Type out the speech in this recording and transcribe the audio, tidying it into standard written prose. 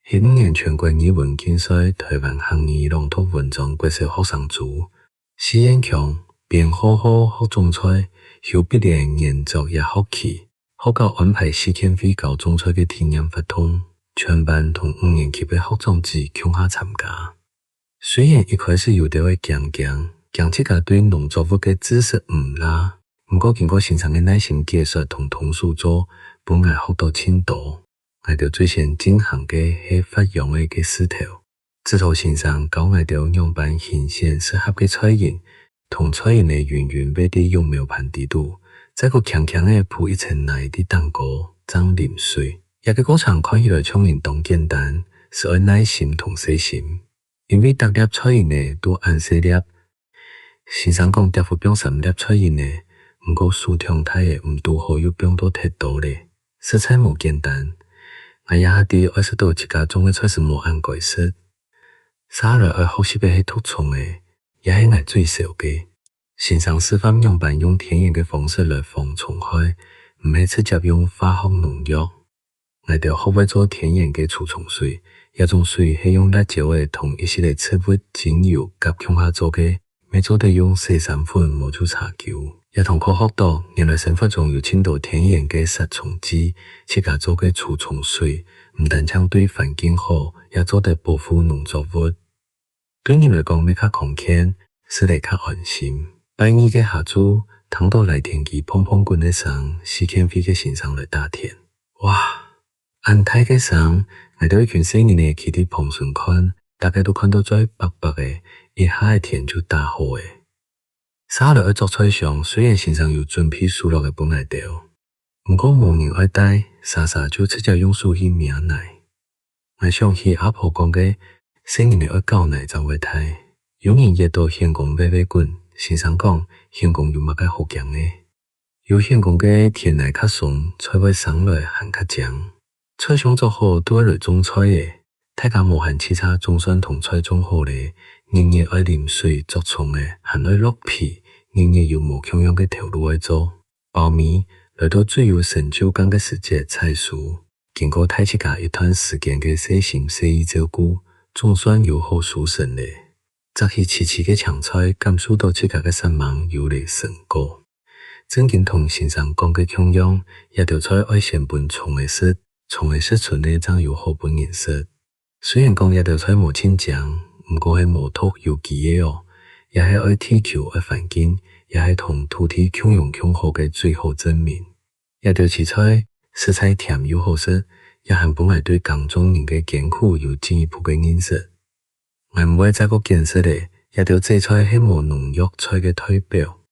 5年全国语文竞赛台湾汉语朗读文章决赛学生组，施彦强边好好学总赛，又毕业研究也学期，学校安排4天飞到总赛嘅体验活动，全班同5年级嘅学长子共下参加。虽然一开始有啲会惊自家对农作物嘅知识唔啦，不过经过先生嘅耐心解说同同事做，本来学到很多。我哋最先进行嘅系发养嘅石头，之后先生教我哋样板新鲜适合嘅菜园，同菜园嘅圆圆摆啲用苗盘地度，再个强强嘅铺一层奶啲蛋糕，装淋水。一个过程看起来像运动简单，是要耐心同细心，因为逐粒菜园呢都按细粒。先生讲得副变3粒菜园呢，不过数量太嘅唔拄好，又变到太多咧，食材冇简单。我也下啲爱识到一家种嘅菜是冇按改色，沙来爱学习嘅系突虫嘅，也系我最少嘅。先生示范样板用天然嘅方式来防虫害，唔系直接用化学农药。我哋学会做天然嘅除虫水，一种水系用辣椒嘅同一系列植物精油夹强下做嘅，每做得用洗衫粉冇做茶球。也同科学到，原来生活中有很多天然嘅杀虫剂，自家做嘅除虫水，唔但将对环境好，也做得保护农作物。对你来讲，要较konkr钱，是嚟较安心。拜二嘅下晝，躺到嚟天氣碰碰滾嘅上，4天飛嘅先生嚟打田。哇！安泰嘅上，我哋一群4年嘅去啲碰順看，大家都看到最白白嘅，一下嘅田就打好嘅。沙來喺作菜上，雖然先生有準備數落嘅本來掉，不過無人愛帶，傻就直接用手去抿奶。我想起阿婆講嘅4年嚟愛教奶就會睇，有人熱到獻公微滾，先生講獻公有乜嘅好強嘅，有獻公嘅田奶較鬆，菜會生來還較醬。菜上做好都係嚟種菜嘅，大家無限其他總算同菜種好咧。日日愛淋水作蟲嘅，還愛落皮，日日有無同樣嘅條路愛做。苞米來到最有成就感嘅時節採收，經過太自家一段時間嘅細心細意照顧，總算有好收成咧。摘起次嘅長菜，感受到自家嘅失望有嚟成果。正經同先生講嘅同樣，一條菜愛先分蟲嘅色，蟲嘅色出嚟才有好本顏色。雖然講一條菜無清醬，不過係無毒有機嘅哦，也係愛地球愛環境，也係同土地共用共好嘅最好證明。一條青菜食材甜又好食，也係本來對耕種人嘅艱苦有進一步嘅認識。我唔會再個見識咧，一條這菜係無農藥菜嘅代表。